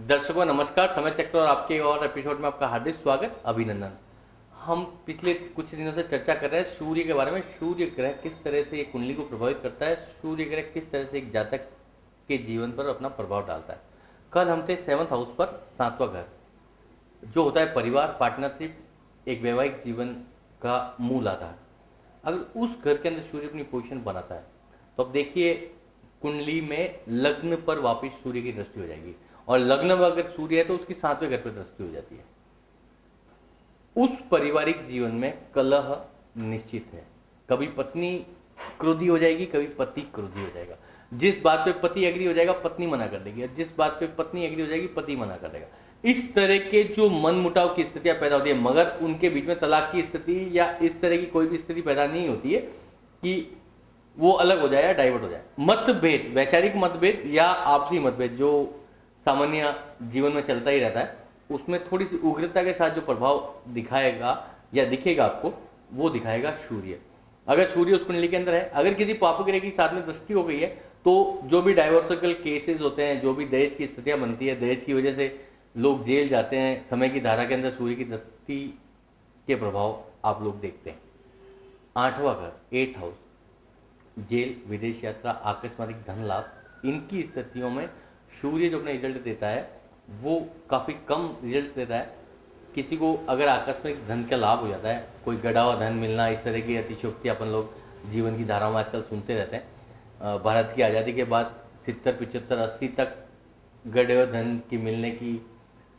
दर्शकों नमस्कार, समय चक्र और आपके और एपिसोड में आपका हार्दिक स्वागत, अभिनंदन। हम पिछले कुछ दिनों से चर्चा कर रहे हैं सूर्य के बारे में। सूर्य ग्रह किस तरह से एक कुंडली को प्रभावित करता है, सूर्य ग्रह किस तरह से एक जातक के जीवन पर अपना प्रभाव डालता है। कल हम थे 7th हाउस पर, 7वां घर जो होता है परिवार, पार्टनरशिप, एक वैवाहिक जीवन का मूल आधार। अगर उस घर के अंदर सूर्य अपनी पोजीशन बनाता है तो अब देखिए कुंडली में लग्न पर वापस सूर्य की दृष्टि हो जाएगी, और लग्न में अगर सूर्य है तो उसकी 7वें घर पर दृष्टि हो जाती है। उस पारिवारिक जीवन में कलह निश्चित है। कभी पत्नी क्रोधी हो जाएगी, कभी पति क्रोधी हो जाएगा। जिस बात पे पति एग्री हो जाएगा पत्नी मना कर देगी, और जिस बात पे पत्नी एग्री हो जाएगी पति मना कर देगा। इस तरह के जो मन मुटाव की स्थितियां पैदा होती है, मगर उनके बीच में तलाक की स्थिति या इस तरह की कोई भी स्थिति पैदा नहीं होती है कि वो अलग हो जाए या डाइवर्ट हो जाए। मतभेद, वैचारिक मतभेद या आपसी मतभेद जो सामान्य जीवन में चलता ही रहता है, उसमें थोड़ी सी उग्रता के साथ जो प्रभाव दिखाएगा या दिखेगा आपको, वो दिखाएगा सूर्य। अगर सूर्य उस कुंडली के अंदर है, अगर किसी पाप ग्रह की साथ में दृष्टि हो गई है, तो जो भी डाइवर्सिकल केसेस होते हैं, जो भी दहेज की स्थितियां बनती है, दहेज की वजह से लोग जेल जाते हैं, समय की धारा के अंदर सूर्य की दृष्टि के प्रभाव आप लोग देखते हैं। 8वां घर, 8th हाउस, जेल, विदेश यात्रा, आकस्मिक धन लाभ, इनकी स्थितियों में सूर्य जो अपना रिजल्ट देता है वो काफ़ी कम रिजल्ट देता है। किसी को अगर आकस्मिक धन का लाभ हो जाता है, कोई गड़ा हुआ धन मिलना, इस तरह की अतिशयोक्ति अपन लोग जीवन की धारा में आजकल सुनते रहते हैं। भारत की आज़ादी के बाद 70, 75, 80 तक गड़े हुए धन की मिलने की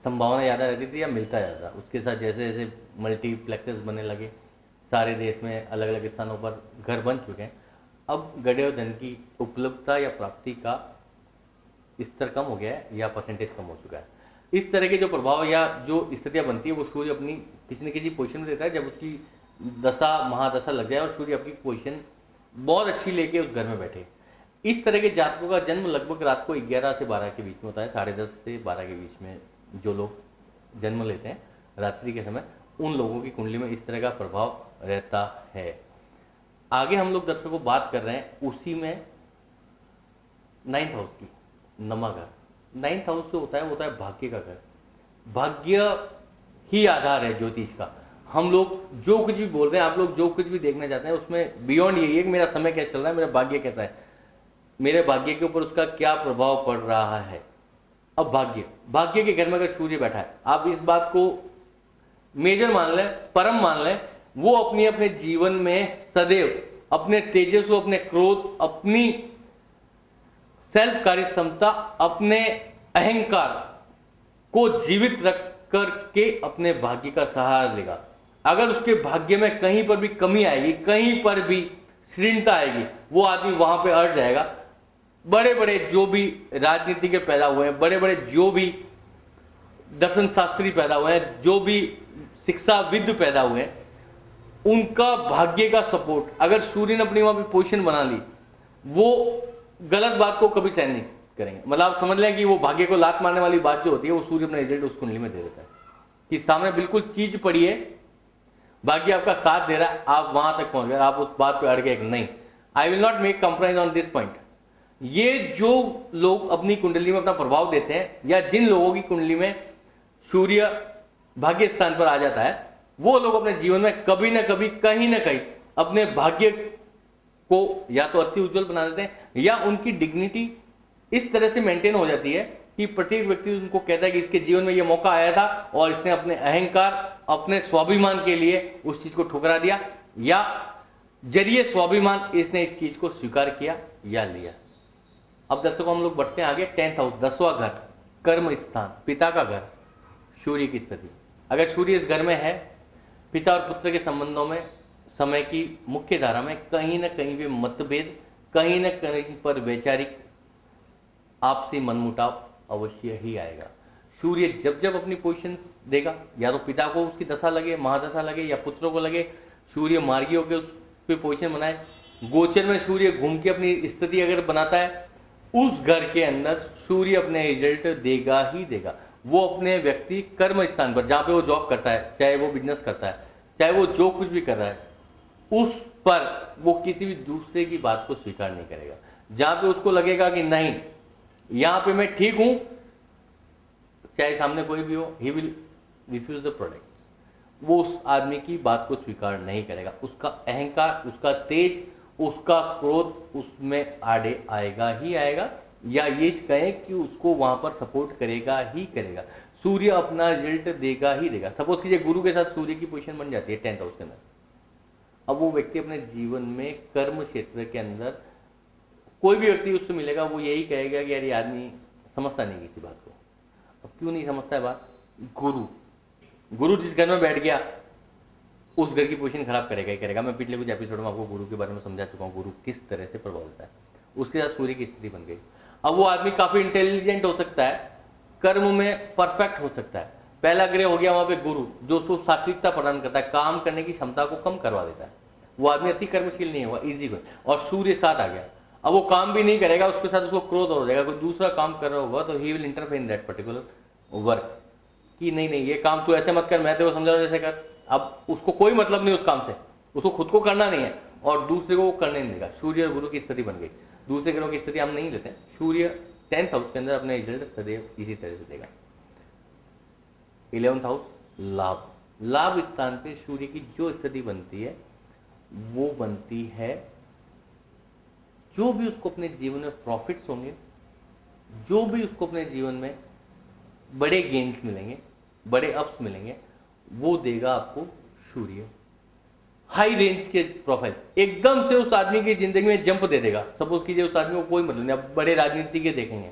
संभावना ज़्यादा रहती थी या मिलता ज़्यादा। उसके साथ जैसे जैसे मल्टीप्लेक्सेस बनने लगे, सारे देश में अलग अलग स्थानों पर घर बन चुके हैं, अब गड़े हुए धन की उपलब्धता या प्राप्ति का स्तर कम हो गया है या परसेंटेज कम हो चुका है। इस तरह के जो प्रभाव या जो स्थितियां बनती है वो सूर्य अपनी किसी न किसी पोजीशन में देता है। जब उसकी दशा महादशा लग जाए और सूर्य अपनी पोजीशन बहुत अच्छी लेके उस घर में बैठे, इस तरह के जातकों का जन्म लगभग रात को 11 से 12 के बीच में होता है। 10:30 से 12 के बीच में जो लोग जन्म लेते हैं रात्रि के समय, उन लोगों की कुंडली में इस तरह का प्रभाव रहता है। आगे हम लोग दर्शकों बात कर रहे हैं उसी में 9th हाउस की, नमा घर। 9th हाउस जो होता है भाग्य का घर। भाग्य ही आधार है ज्योतिष का। हम लोग जो कुछ भी बोल रहे हैं, आप लोग जो कुछ भी देखना चाहते हैं, उसमें बियॉन्ड यही है कि मेरा समय कैसा चल रहा है, मेरा भाग्य कैसा है, मेरे भाग्य के ऊपर उसका क्या प्रभाव पड़ रहा है। अब भाग्य के घर में अगर सूर्य बैठा है, आप इस बात को मेजर मान लें, परम मान लें, वो अपने जीवन में सदैव अपने तेजस्व, अपने क्रोध, अपनी सेल्फ कार्य क्षमता, अपने अहंकार को जीवित रख करके अपने भाग्य का सहारा लेगा। अगर उसके भाग्य में कहीं पर भी कमी आएगी, कहीं पर भी क्षीणता आएगी, वो आदमी वहां पे अड़ जाएगा। बड़े बड़े जो भी राजनीति के पैदा हुए हैं, बड़े बड़े जो भी दर्शन शास्त्री पैदा हुए हैं, जो भी शिक्षाविद पैदा हुए हैं, उनका भाग्य का सपोर्ट अगर सूर्य ने अपनी वहां पर पोजीशन बना ली, वो गलत बात को कभी सहन नहीं करेंगे। मतलब आप समझ लें कि वो भाग्य को लात मारने वाली बात जो होती है, वो सूर्य अपना रिजल्ट उस कुंडली में दे देता है कि सामने बिल्कुल चीज पड़ी है, भाग्य आपका साथ दे रहा है, आप वहां तक पहुंच गए, आप उस बात पे अड़ गए कि नहीं, I will not make compromise on this point. ये जो लोग अपनी कुंडली में अपना प्रभाव देते हैं, या जिन लोगों की कुंडली में सूर्य भाग्य स्थान पर आ जाता है, वो लोग अपने जीवन में कभी ना कभी, कहीं ना कहीं अपने भाग्य को या तो अति उज्जवल बना देते हैं, या उनकी डिग्निटी इस तरह से मेंटेन हो जाती है कि प्रत्येक व्यक्ति उनको कहता है कि इसके जीवन में यह मौका आया था और इसने अपने अहंकार, अपने स्वाभिमान के लिए उस चीज को ठुकरा दिया, या जरिए स्वाभिमान इसने इस चीज को स्वीकार किया या लिया। अब दर्शकों हम लोग बढ़ते हैं आगे। 10th हाउस, 10वां घर, कर्म स्थान, पिता का घर, सूर्य की स्थिति। अगर सूर्य इस घर में है, पिता और पुत्र के संबंधों में समय की मुख्य धारा में कहीं ना कहीं पे मतभेद, कहीं ना कहीं पर वैचारिक आपसी मनमुटाव अवश्य ही आएगा। सूर्य जब जब अपनी पोजीशन देगा, या तो पिता को उसकी दशा लगे, महादशा लगे, या पुत्रों को लगे, सूर्य मार्गियों के उस पे पोजीशन बनाए, गोचर में सूर्य घूम के अपनी स्थिति अगर बनाता है, उस घर के अंदर सूर्य अपने रिजल्ट देगा ही देगा। वो अपने व्यक्ति कर्म स्थान पर, जहां पे वो जॉब करता है, चाहे वो बिजनेस करता है, चाहे वो जो कुछ भी कर रहा है, उस पर वो किसी भी दूसरे की बात को स्वीकार नहीं करेगा। जहां पे उसको लगेगा कि नहीं, यहां पे मैं ठीक हूं, चाहे सामने कोई भी हो, he will refuse the product. वो उस आदमी की बात को स्वीकार नहीं करेगा, उसका अहंकार, उसका तेज, उसका क्रोध उसमें आड़े आएगा ही आएगा, या ये कहें कि उसको वहां पर सपोर्ट करेगा ही करेगा। सूर्य अपना रिजल्ट देगा ही देगा। सपोज कीजिए गुरु के साथ सूर्य की पोजीशन बन जाती है 10th हाउस के अंदर, अब वो व्यक्ति अपने जीवन में कर्म क्षेत्र के अंदर कोई भी व्यक्ति उससे मिलेगा वो यही कहेगा कि यार ये आदमी समझता नहीं किसी बात को। अब क्यों नहीं समझता है बात? गुरु गुरु जिस घर में बैठ गया उस घर की पोजीशन खराब करेगा ही करेगा। मैं पिछले कुछ एपिसोड में आपको गुरु के बारे में समझा चुका हूँ, गुरु किस तरह से प्रभाव होता है। उसके साथ सूर्य की स्थिति बन गई। अब वो आदमी काफी इंटेलिजेंट हो सकता है, कर्म में परफेक्ट हो सकता है। पहला ग्रह हो गया वहां पे गुरु, जो उसको सात्विकता प्रदान करता है, काम करने की क्षमता को कम करवा देता है। वो आदमी अति कर्मशील नहीं होगा, इजी को। और सूर्य साथ आ गया, अब वो काम भी नहीं करेगा, उसके साथ उसको क्रोध हो जाएगा। कोई दूसरा काम कर रहा होगा तो he will interfere in that particular work, कि नहीं नहीं ये काम तू ऐसे मत कर, मैं तेरे को समझा रहा हूं जैसे कर। अब उसको कोई मतलब नहीं उस काम से, उसको खुद को करना नहीं है और दूसरे को वो करने नहीं देगा। सूर्य और गुरु की स्थिति बन गई। दूसरे ग्रहों की स्थिति हम नहीं लेते। सूर्य 10th हाउस के अंदर अपने रिजल्ट सदैव इसी तरह से देगा। 11th हाउस लाभ, लाभ स्थान पे सूर्य की जो स्थिति बनती है वो बनती है, जो भी उसको अपने जीवन में प्रॉफिट्स होंगे, जो भी उसको अपने जीवन में बड़े गेन्स मिलेंगे, बड़े अप्स मिलेंगे, वो देगा आपको सूर्य। हाई रेंज के प्रोफाइल्स एकदम से उस आदमी की जिंदगी में जंप दे देगा। सपोज कीजिए उस आदमी को कोई मतलब नहीं, अब बड़े राजनीति के देखेंगे,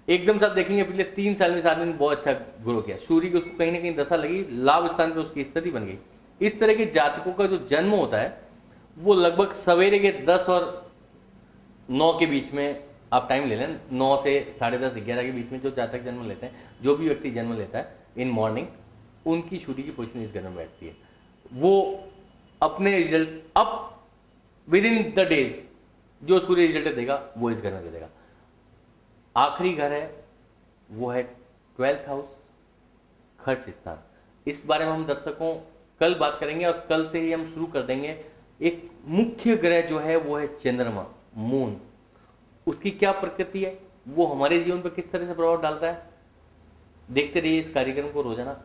एकदम से आप देखेंगे पिछले 3 साल में इस आदमी ने बहुत अच्छा ग्रो किया, सूर्य की उसको कहीं ना कहीं दशा लगी, लाभ स्थान पे उसकी स्थिति बन गई। इस तरह के जातकों का जो जन्म होता है वो लगभग सवेरे के 10 और 9 के बीच में आप टाइम ले लें, 9 से 10:30 11 के बीच में जो जातक जन्म लेते हैं, जो भी व्यक्ति जन्म लेता है इन मॉर्निंग, उनकी सूर्य की पोजीशन इस घर में बैठती है। वो अपने result up with in the days, जो सूर्य रिजल्ट देगा वो इस घर में दे देगा। आखिरी घर है वो है 12th हाउस, खर्च स्थान। इस बारे में हम दर्शकों कल बात करेंगे और कल से ही हम शुरू कर देंगे। एक मुख्य ग्रह जो है वो है चंद्रमा, मून। उसकी क्या प्रकृति है, वो हमारे जीवन पर किस तरह से प्रभाव डालता है, देखते रहिए इस कार्यक्रम को रोजाना।